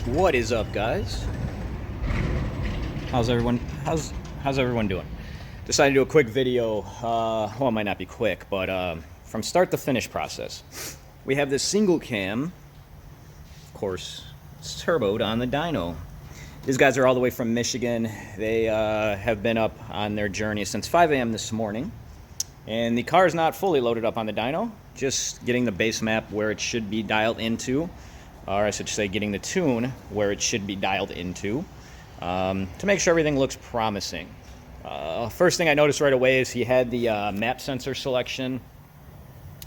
What is up, guys? How's everyone doing? Decided to do a quick video. Well, it might not be quick, but from start to finish process. We have this single cam, of course, it's turboed on the dyno. These guys are all the way from Michigan. They have been up on their journey since 5 a.m. this morning. And the car is not fully loaded up on the dyno, just getting the base map where it should be dialed into, or I should say getting the tune where it should be dialed into, to make sure everything looks promising. First thing I noticed right away is he had the map sensor selection.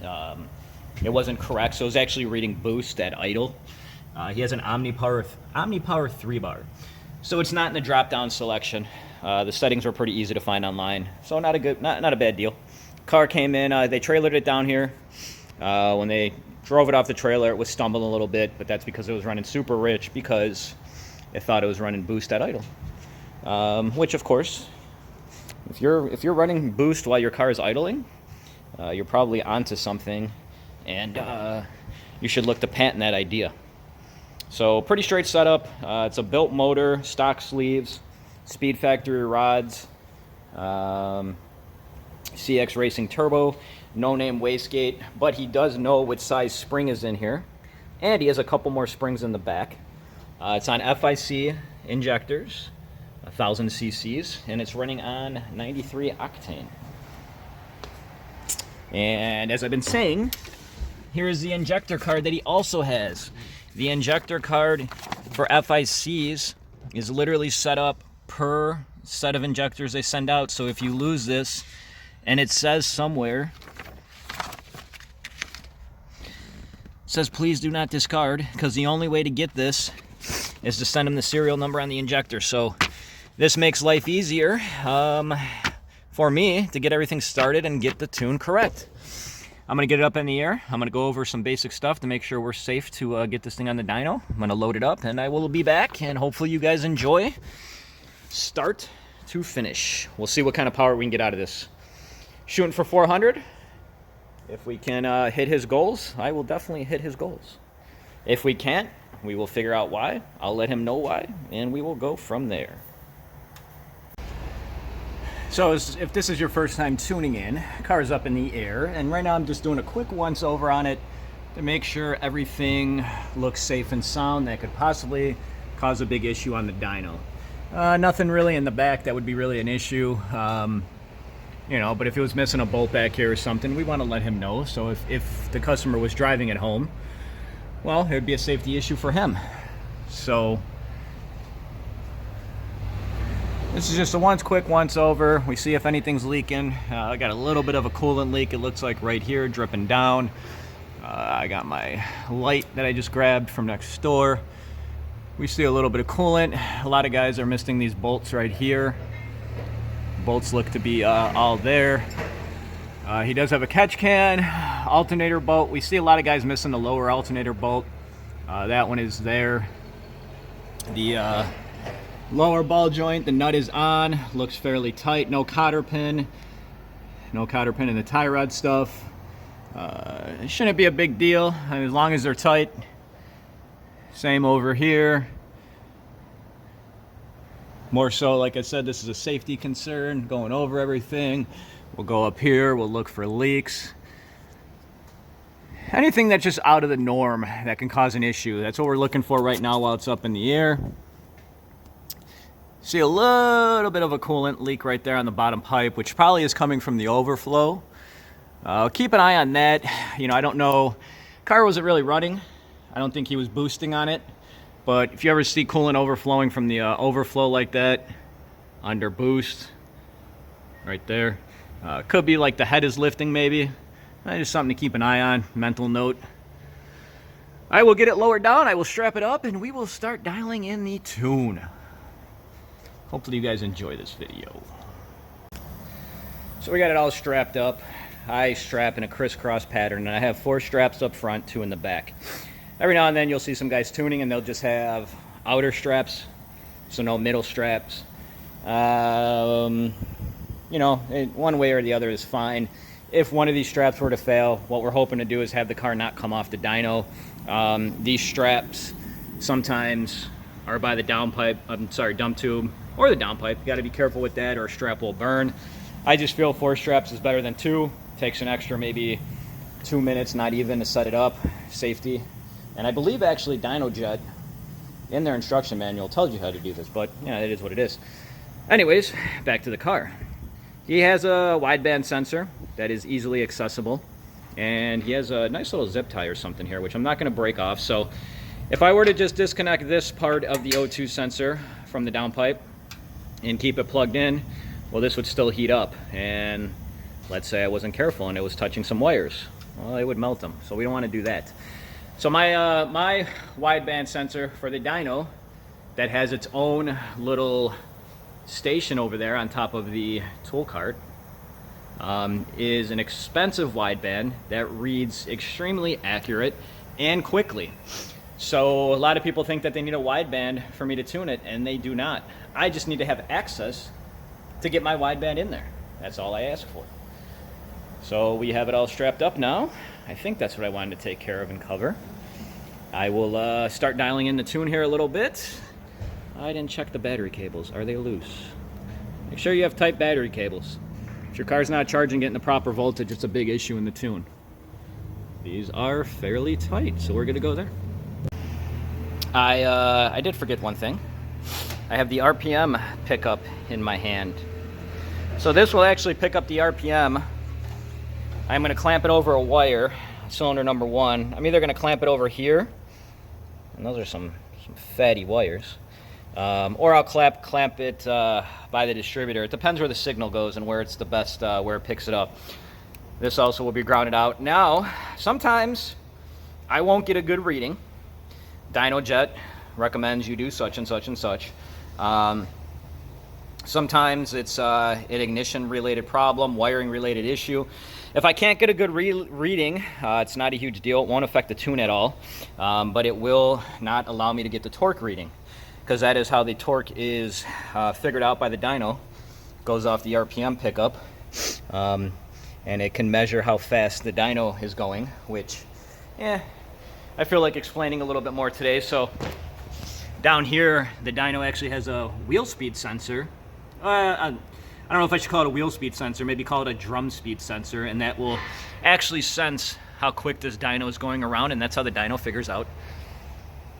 It wasn't correct, so it was actually reading boost at idle. He has an Omni Power 3-bar, so it's not in the drop-down selection. The settings were pretty easy to find online, so not a bad deal. Car came in, they trailered it down here. When they drove it off the trailer, it was stumbling a little bit, but that's because it was running super rich because it thought it was running boost at idle. Which, of course, if you're running boost while your car is idling, you're probably onto something, and you should look to patent that idea. So pretty straight setup. It's a built motor, stock sleeves, Speed Factory rods, CX Racing Turbo, no-name wastegate, but he does know which size spring is in here, and he has a couple more springs in the back. It's on FIC injectors, 1,000 cc's, and it's running on 93 octane. And as I've been saying, here is the injector card that he also has. The injector card for FICs is literally set up per set of injectors they send out, so if you lose this, and it says somewhere, it says please do not discard, because the only way to get this is to send them the serial number on the injector. So this makes life easier for me to get everything started and get the tune correct. I'm going to get it up in the air. I'm going to go over some basic stuff to make sure we're safe to get this thing on the dyno. I'm going to load it up, and I will be back, and hopefully you guys enjoy start to finish. We'll see what kind of power we can get out of this. Shooting for 400. If we can hit his goals, I will definitely hit his goals. If we can't, we will figure out why. I'll let him know why, and we will go from there. So if this is your first time tuning in, car's up in the air, and right now I'm just doing a quick once over on it to make sure everything looks safe and sound that could possibly cause a big issue on the dyno. Nothing really in the back that would be really an issue, you know, but if it was missing a bolt back here or something, we want to let him know. So if the customer was driving at home, well, it would be a safety issue for him. So this is just a quick once over. We see if anything's leaking. I got a little bit of a coolant leak, it looks like right here, dripping down. I got my light that I just grabbed from next door. We see a little bit of coolant. A lot of guys are missing these bolts right here. Bolts look to be all there. He does have a catch can, alternator bolt. We see a lot of guys missing the lower alternator bolt. That one is there. The lower ball joint, the nut is on, looks fairly tight. No cotter pin in the tie rod stuff. It shouldn't be a big deal, I mean, as long as they're tight. Same over here. More so, like I said, this is a safety concern, going over everything. We'll go up here, we'll look for leaks. Anything that's just out of the norm that can cause an issue. That's what we're looking for right now while it's up in the air. See a little bit of a coolant leak right there on the bottom pipe, which probably is coming from the overflow. Keep an eye on that. You know, I don't know. Car wasn't really running. I don't think he was boosting on it. But if you ever see coolant overflowing from the overflow like that, under boost, right there, could be like the head is lifting maybe. Just something to keep an eye on, mental note. I will get it lowered down, I will strap it up, and we will start dialing in the tune. Hopefully you guys enjoy this video. So we got it all strapped up. I strap in a crisscross pattern, and I have 4 straps up front, 2 in the back. Every now and then you'll see some guys tuning and they'll just have outer straps, so no middle straps. You know, one way or the other is fine. If one of these straps were to fail, what we're hoping to do is have the car not come off the dyno. These straps sometimes are by the downpipe, dump tube, or the downpipe. You got to be careful with that, or a strap will burn. I just feel 4 straps is better than 2. Takes an extra maybe 2 minutes, not even, to set it up. Safety. And I believe actually DynoJet in their instruction manual tells you how to do this, but yeah, it is what it is. Anyways, back to the car. He has a wideband sensor that is easily accessible, and he has a nice little zip tie or something here, which I'm not going to break off. So if I were to just disconnect this part of the O2 sensor from the downpipe and keep it plugged in, well, this would still heat up. And let's say I wasn't careful and it was touching some wires. Well, it would melt them, so we don't want to do that. So my my wideband sensor for the dyno, that has its own little station over there on top of the tool cart, is an expensive wideband that reads extremely accurate and quickly. So a lot of people think that they need a wideband for me to tune it, and they do not. I just need to have access to get my wideband in there. That's all I ask for. So we have it all strapped up now. I think that's what I wanted to take care of and cover. I will start dialing in the tune here a little bit. I didn't check the battery cables. Are they loose? Make sure you have tight battery cables. If your car's not charging, getting the proper voltage, it's a big issue in the tune. These are fairly tight, so we're gonna go there. I did forget one thing. I have the RPM pickup in my hand. So this will actually pick up the RPM. I'm going to clamp it over a wire, cylinder number 1. I'm either going to clamp it over here, and those are some fatty wires, or I'll clamp it by the distributor. It depends where the signal goes and where it's the best, where it picks it up. This also will be grounded out. Now, sometimes I won't get a good reading. DynoJet recommends you do such and such and such. Sometimes it's an ignition related problem, wiring related issue. If I can't get a good reading, it's not a huge deal. It won't affect the tune at all, but it will not allow me to get the torque reading, because that is how the torque is figured out by the dyno. It goes off the RPM pickup, and it can measure how fast the dyno is going, which, I feel like explaining a little bit more today. So down here, the dyno actually has a wheel speed sensor. I don't know if I should call it a wheel speed sensor, maybe call it a drum speed sensor, and that will actually sense how quick this dyno is going around, and that's how the dyno figures out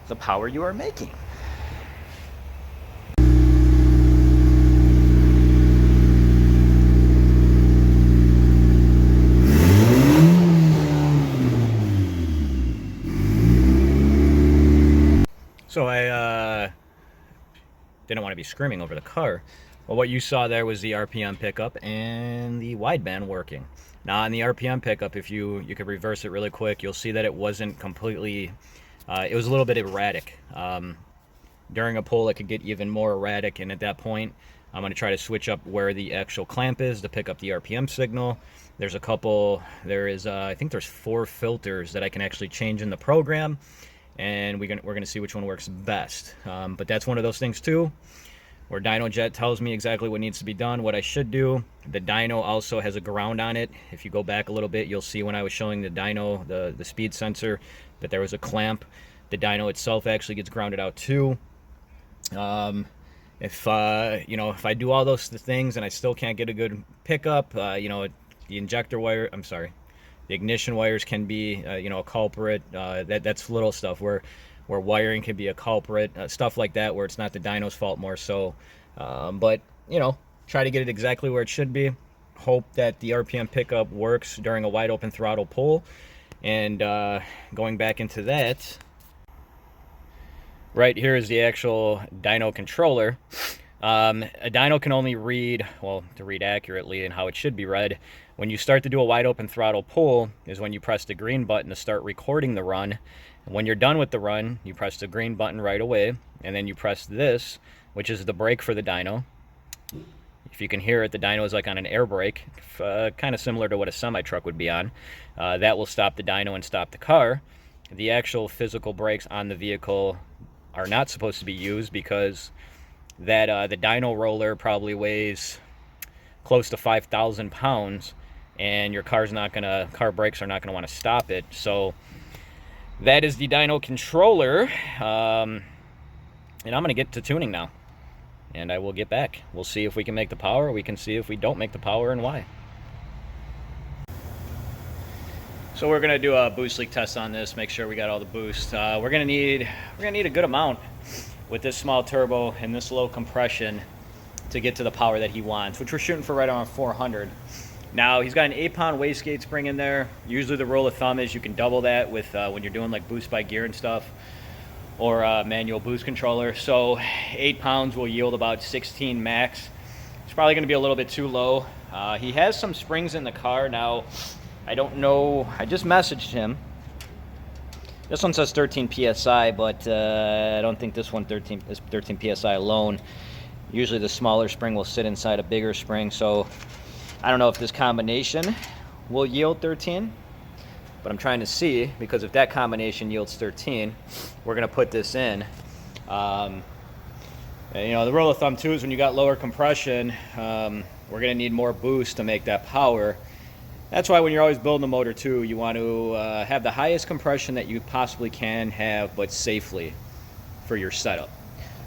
the power you are making. So I didn't want to be screaming over the car. Well, what you saw there was the RPM pickup and the wideband working. Now on the RPM pickup, if you could reverse it really quick, you'll see that it wasn't completely, it was a little bit erratic. During a pull, it could get even more erratic, and at that point, I'm going to try to switch up where the actual clamp is to pick up the RPM signal. There's a couple, I think there's 4 filters that I can actually change in the program, and we're gonna see which one works best. But that's one of those things too, where DynoJet tells me exactly what needs to be done, what I should do. The dyno also has a ground on it. If you go back a little bit, you'll see when I was showing the dyno, the speed sensor, that there was a clamp. The dyno itself actually gets grounded out too. If I do all those things and I still can't get a good pickup, the injector wire, the ignition wires can be, a culprit. That's little stuff where wiring can be a culprit, stuff like that, where it's not the dyno's fault more so. But, try to get it exactly where it should be. Hope that the RPM pickup works during a wide open throttle pull. And going back into that, right here is the actual Dyno Controller. A dyno can only read, to read accurately and how it should be read, when you start to do a wide open throttle pull is when you press the green button to start recording the run. And when you're done with the run, you press the green button right away, and then you press this, which is the brake for the dyno. If you can hear it, the dyno is like on an air brake, kind of similar to what a semi-truck would be on. That will stop the dyno and stop the car. The actual physical brakes on the vehicle are not supposed to be used, because that the dyno roller probably weighs close to 5,000 pounds, and your car brakes are not going to want to stop it. So that is the Dyno Controller. And I'm going to get to tuning now. And I will get back. We'll see if we can make the power. We can see if we don't make the power and why. So we're gonna do a boost leak test on this. Make sure we got all the boost. We're gonna need a good amount with this small turbo and this low compression to get to the power that he wants, which we're shooting for right around 400. Now he's got an 8-pound wastegate spring in there. Usually the rule of thumb is you can double that with when you're doing like boost by gear and stuff, or manual boost controller. So 8 pounds will yield about 16 max. It's probably going to be a little bit too low. He has some springs in the car. Now, I don't know. I just messaged him. This one says 13 PSI, but I don't think this one is 13 PSI alone. Usually the smaller spring will sit inside a bigger spring. So I don't know if this combination will yield 13. But I'm trying to see, because if that combination yields 13, we're going to put this in. And, you know, the rule of thumb too is when you got lower compression, we're going to need more boost to make that power. That's why when you're always building a motor too, you want to have the highest compression that you possibly can have, but safely for your setup.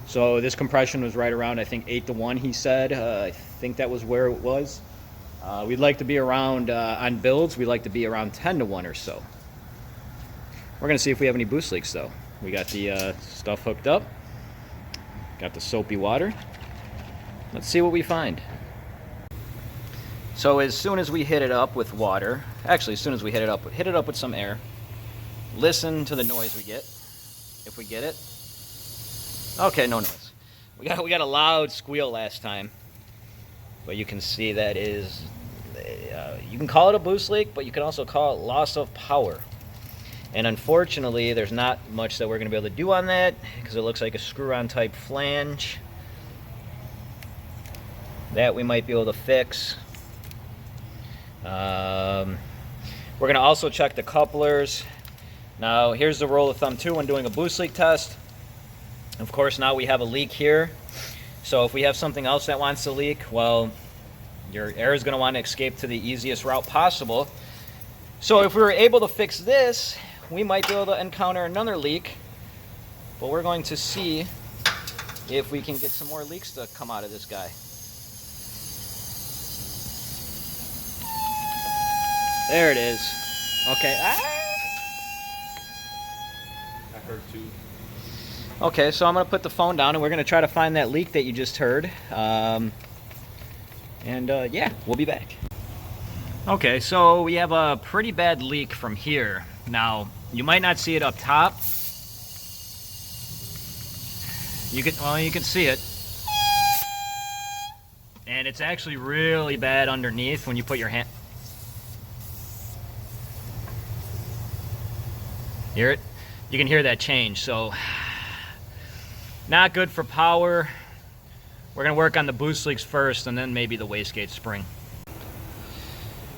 So this compression was right around, I think, 8-to-1, he said. I think that was where it was. We'd like to be around, on builds, we'd like to be around 10-to-1 or so. We're going to see if we have any boost leaks, though. We got the stuff hooked up. Got the soapy water. Let's see what we find. So as soon as we hit it up with water, actually as soon as we hit it up with some air, listen to the noise we get, if we get it. Okay, no noise. We got a loud squeal last time. But you can see that is, you can call it a boost leak, but you can also call it loss of power. And unfortunately, there's not much that we're going to be able to do on that, because it looks like a screw-on type flange. That we might be able to fix. We're going to also check the couplers. Now, here's the rule of thumb too when doing a boost leak test. Of course, now we have a leak here. So if we have something else that wants to leak, well, your air is going to want to escape to the easiest route possible. So if we were able to fix this, we might be able to encounter another leak. But we're going to see if we can get some more leaks to come out of this guy. There it is. Okay. I heard too. Okay, so I'm going to put the phone down and we're going to try to find that leak that you just heard. Yeah, we'll be back. Okay, so we have a pretty bad leak from here. Now, you might not see it up top. You can see it. And it's actually really bad underneath when you put your hand. Hear it? You can hear that change, so not good for power. We're going to work on the boost leaks first and then maybe the wastegate spring.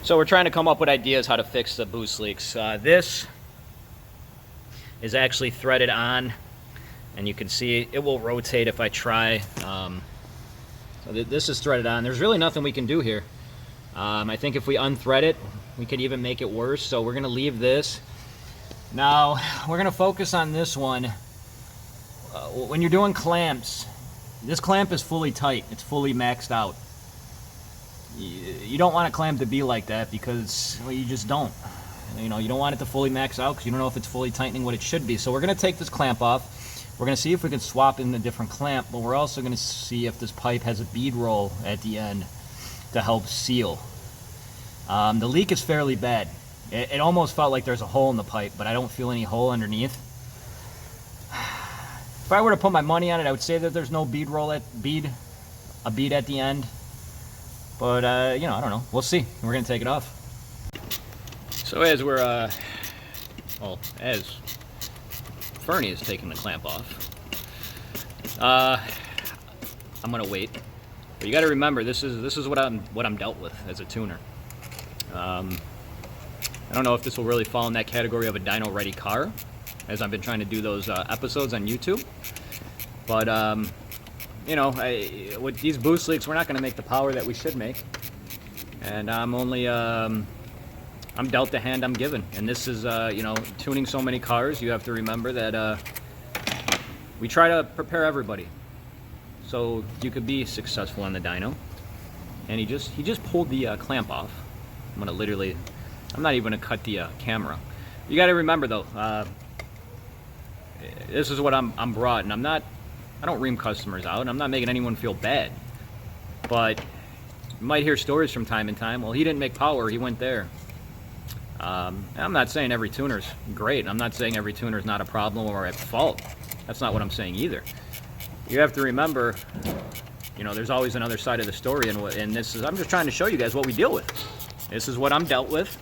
So we're trying to come up with ideas how to fix the boost leaks. This is actually threaded on, and you can see it will rotate if I try. So this is threaded on. There's really nothing we can do here. I think if we unthread it, we could even make it worse. So we're going to leave this. Now, we're going to focus on this one. When you're doing clamps, this clamp is fully tight. It's fully maxed out. You don't want a clamp to be like that because, well, you just don't. You know, you don't want it to fully max out because you don't know if it's fully tightening what it should be. So we're going to take this clamp off. We're going to see if we can swap in a different clamp, but we're also going to see if this pipe has a bead roll at the end to help seal. The leak is fairly bad. It almost felt like there's a hole in the pipe, but I don't feel any hole underneath. If I were to put my money on it, I would say that there's no bead roll a bead at the end. But, you know, I don't know. We'll see. We're going to take it off. So as we're, as Fernie is taking the clamp off, I'm going to wait. But you got to remember, this is what I'm dealt with as a tuner. I don't know if this will really fall in that category of a dyno ready car, as I've been trying to do those episodes on YouTube. But you know, with these boost leaks, we're not going to make the power that we should make, and I'm only I'm dealt the hand I'm given. And this is, you know, tuning so many cars, you have to remember that we try to prepare everybody so you could be successful on the dyno. And he just pulled the clamp off. I'm not even gonna cut the camera. You got to remember though, this is what I'm brought, and I don't ream customers out. I'm not making anyone feel bad, but you might hear stories from time to time. Well, he didn't make power, he went there. I'm not saying every tuner's great. I'm not saying every tuner's not a problem or at fault. That's not what I'm saying either. You have to remember, you know, there's always another side of the story, and this is, I'm just trying to show you guys what we deal with. This is what I'm dealt with.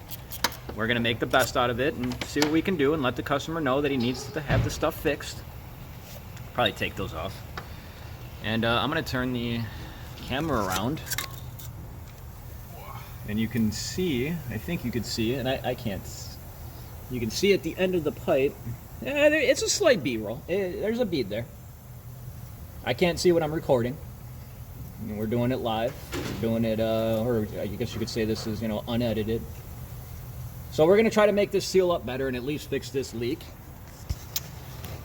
We're gonna make the best out of it and see what we can do and let the customer know that he needs to have the stuff fixed. Probably take those off. And I'm gonna turn the camera around. And you can see, I think you could see, and I can't. You can see at the end of the pipe, it's a slight B-roll. There's a bead there. I can't see what I'm recording. We're doing it live. We're doing it, or I guess you could say this is, you know, unedited. So we're gonna try to make this seal up better and at least fix this leak.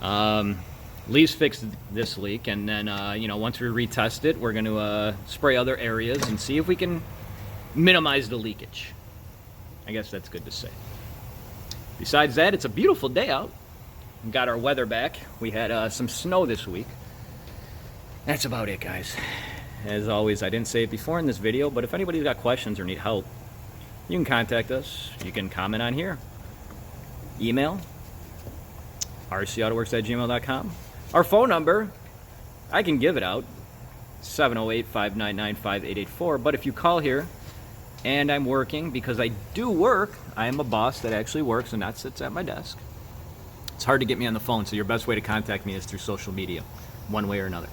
At least fix this leak, and then, you know, once we retest it, we're gonna spray other areas and see if we can minimize the leakage. I guess that's good to say. Besides that, it's a beautiful day out. We got our weather back. We had some snow this week. That's about it, guys. As always, I didn't say it before in this video, but if anybody's got questions or need help, you can contact us. You can comment on here. Email, rcautoworks@gmail.com. Our phone number, I can give it out, 708-599-5884. But if you call here, and I'm working, because I do work, I am a boss that actually works and not sits at my desk. It's hard to get me on the phone, so your best way to contact me is through social media, one way or another.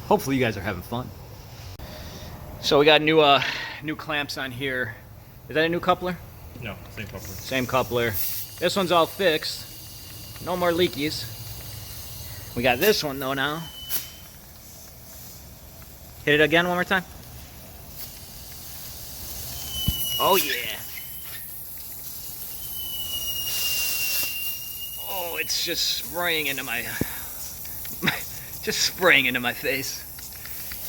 Hopefully you guys are having fun. So we got new clamps on here. Is that a new coupler? No, same coupler. Same coupler. This one's all fixed. No more leakies. We got this one though now. Hit it again one more time. Oh yeah. Oh, it's just spraying into my face.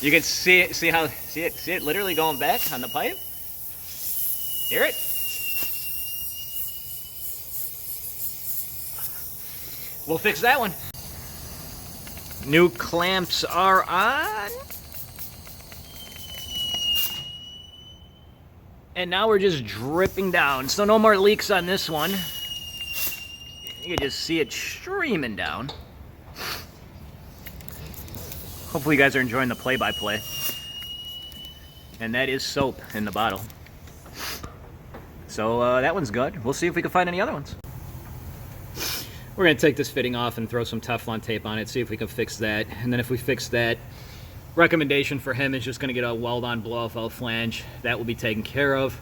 You can see it, see it literally going back on the pipe? Hear it? We'll fix that one. New clamps are on. And now we're just dripping down. So no more leaks on this one. You can just see it streaming down. Hopefully you guys are enjoying the play-by-play. And that is soap in the bottle. So that one's good. We'll see if we can find any other ones. We're gonna take this fitting off and throw some Teflon tape on it, see if we can fix that. And then if we fix that, recommendation for him is just gonna get a weld-on blow-off valve flange. That will be taken care of.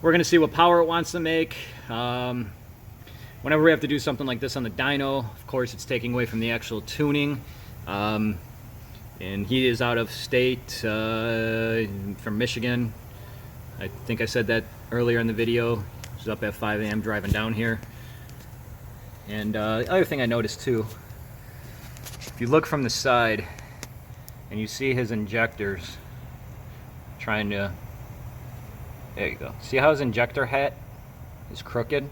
We're gonna see what power it wants to make. Whenever we have to do something like this on the dyno, of course it's taking away from the actual tuning. And he is out of state, from Michigan. I think I said that earlier in the video. He was up at 5 a.m. driving down here. And the other thing I noticed too, if you look from the side and you see his injectors trying to, there you go. See how his injector head is crooked?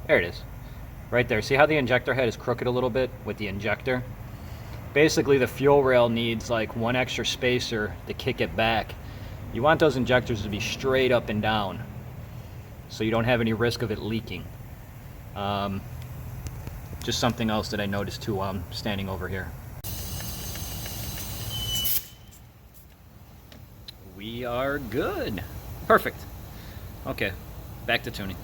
There it is. Right there. See how the injector head is crooked a little bit with the injector? Basically the fuel rail needs like one extra spacer to kick it back. You want those injectors to be straight up and down so you don't have any risk of it leaking. Just something else that I noticed too while I'm standing over here. We are good. Perfect. Okay, back to tuning.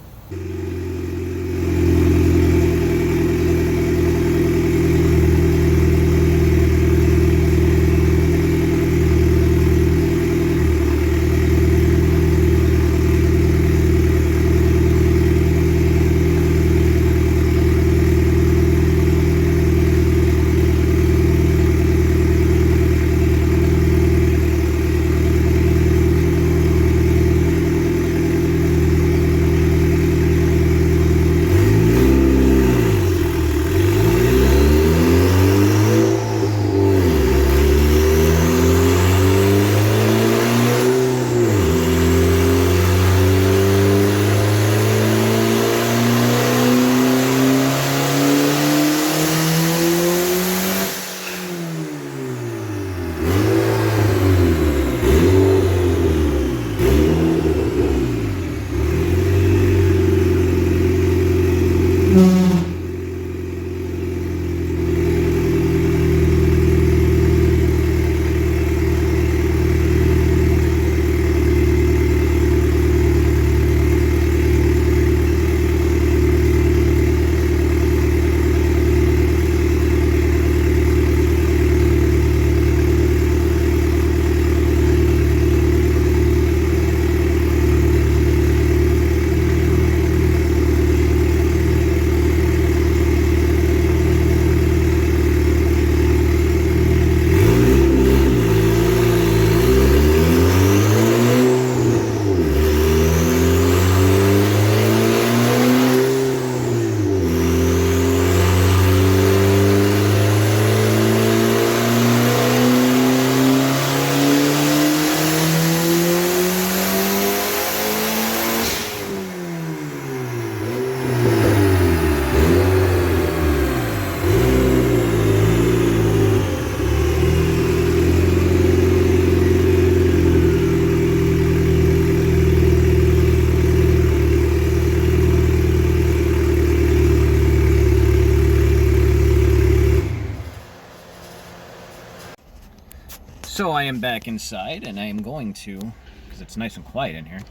am back inside, and I am going to, because it's nice and quiet in here,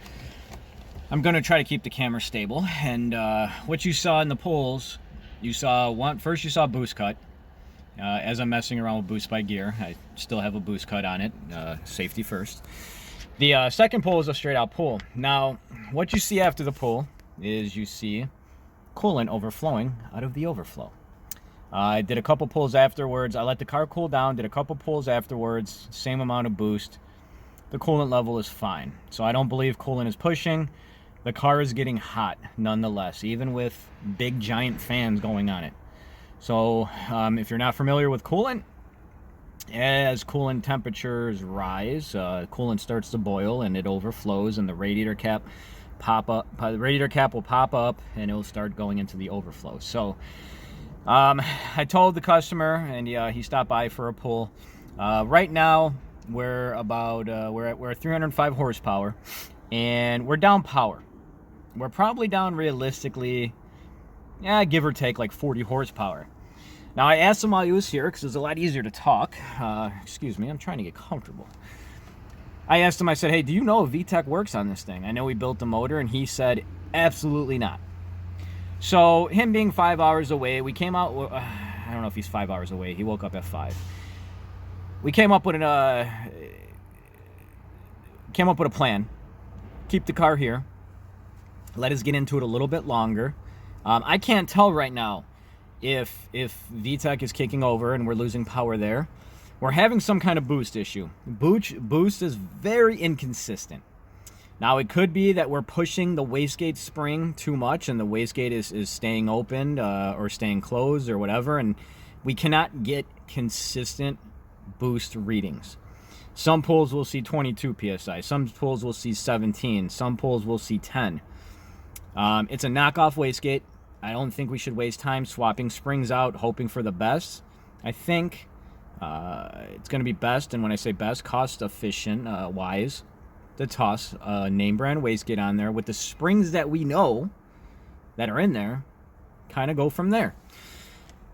I'm going to try to keep the camera stable. And what you saw in the pulls, you saw first you saw boost cut. As I'm messing around with boost by gear, I still have a boost cut on it, safety first. The second pull is a straight out pull. Now, what you see after the pull is you see coolant overflowing out of the overflow. I did a couple pulls afterwards. I let the car cool down, did a couple pulls afterwards, same amount of boost. The coolant level is fine. So I don't believe coolant is pushing. The car is getting hot nonetheless, even with big giant fans going on it. So if you're not familiar with coolant, as coolant temperatures rise, coolant starts to boil and it overflows, and the radiator cap the radiator cap will pop up and it will start going into the overflow. So I told the customer, and he stopped by for a pull. Right now we're about we're at 305 horsepower, and we're down power. We're probably down realistically, give or take, like 40 horsepower. Now, I asked him while he was here, because it's a lot easier to talk. Excuse me, I'm trying to get comfortable. I asked him, I said, hey, do you know if VTEC works on this thing? I know we built the motor, and he said, absolutely not. So, him being 5 hours away, we came out, I don't know if he's 5 hours away. He woke up at 5. We came up with a plan. Keep the car here. Let us get into it a little bit longer. I can't tell right now if VTEC is kicking over and we're losing power there. We're having some kind of boost issue. Boost is very inconsistent. Now, it could be that we're pushing the wastegate spring too much and the wastegate is staying open or staying closed or whatever, and we cannot get consistent boost readings. Some pulls will see 22 psi, some pulls will see 17, some pulls will see 10. It's a knockoff wastegate. I don't think we should waste time swapping springs out, hoping for the best. I think it's going to be best, and when I say best, cost efficient wise, to toss a name brand wastegate on there with the springs that we know that are in there, kind of go from there.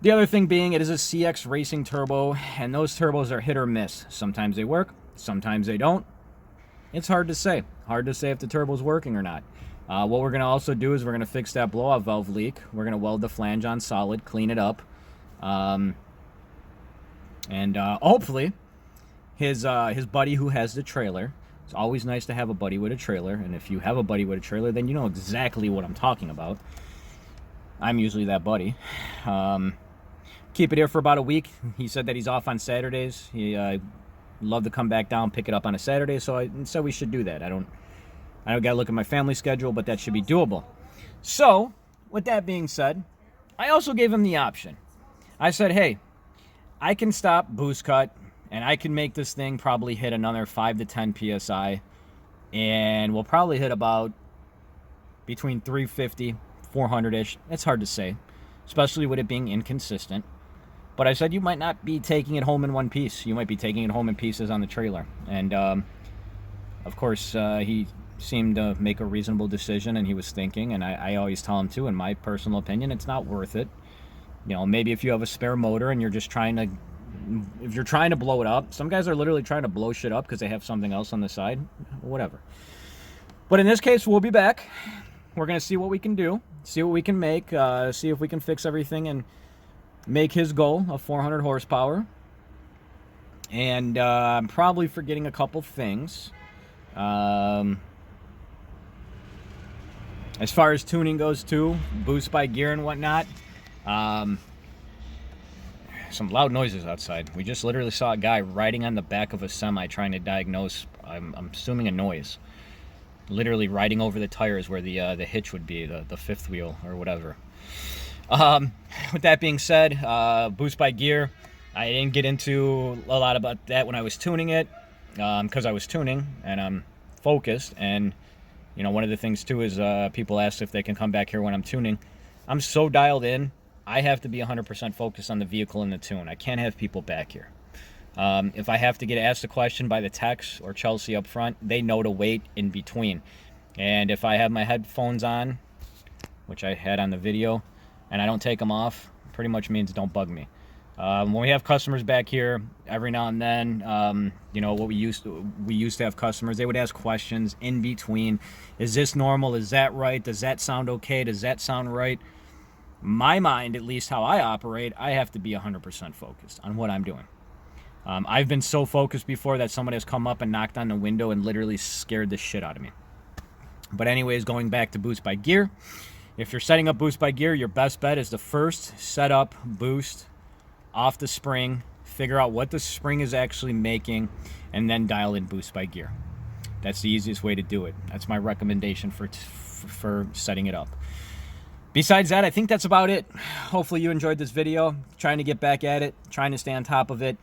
The other thing being, it is a CX racing turbo, and those turbos are hit or miss. Sometimes they work, sometimes they don't. It's hard to say. Hard to say if the turbo's working or not. What we're going to also do is we're going to fix that blow-off valve leak. We're going to weld the flange on solid, clean it up. And hopefully his buddy who has the trailer, it's always nice to have a buddy with a trailer, and if you have a buddy with a trailer, then you know exactly what I'm talking about. I'm usually that buddy. Keep it here for about a week. He said that he's off on Saturdays. He love to come back down, pick it up on a Saturday, so I said we should do that. I don't gotta look at my family schedule, but that should be doable. So, with that being said, I also gave him the option. I said, hey, I can stop boost cut, and I can make this thing probably hit another 5 to 10 psi, and we'll probably hit about between 350, 400-ish. It's hard to say, especially with it being inconsistent. But I said you might not be taking it home in one piece. You might be taking it home in pieces on the trailer. And, of course, he seemed to make a reasonable decision, and he was thinking, and I always tell him too, in my personal opinion, it's not worth it. You know, maybe if you have a spare motor and you're just trying to blow it up. Some guys are literally trying to blow shit up because they have something else on the side. Whatever. But in this case, we'll be back. We're going to see what we can do. See what we can make. See if we can fix everything and make his goal of 400 horsepower. And I'm probably forgetting a couple things. As far as tuning goes too, boost by gear and whatnot. Some loud noises outside. We just literally saw a guy riding on the back of a semi trying to diagnose, I'm assuming, a noise. Literally riding over the tires where the hitch would be, the fifth wheel or whatever. With that being said, boost by gear, I didn't get into a lot about that when I was tuning it, because I was tuning and I'm focused. And you know, one of the things too is people ask if they can come back here when I'm tuning. I'm so dialed in, I have to be 100% focused on the vehicle and the tune. I can't have people back here. If I have to get asked a question by the techs or Chelsea up front, they know to wait in between. And if I have my headphones on, which I had on the video, and I don't take them off, pretty much means don't bug me. When we have customers back here, every now and then, you know, we used to have customers, they would ask questions in between. Is this normal? Is that right? Does that sound okay? Does that sound right? My mind, at least how I operate, I have to be 100% focused on what I'm doing. I've been so focused before that someone has come up and knocked on the window and literally scared the shit out of me. But anyways, going back to boost by gear, if you're setting up boost by gear, your best bet is to first set up boost off the spring, figure out what the spring is actually making, and then dial in boost by gear. That's the easiest way to do it. That's my recommendation for setting it up. Besides that, I think that's about it. Hopefully you enjoyed this video. Trying to get back at it, trying to stay on top of it.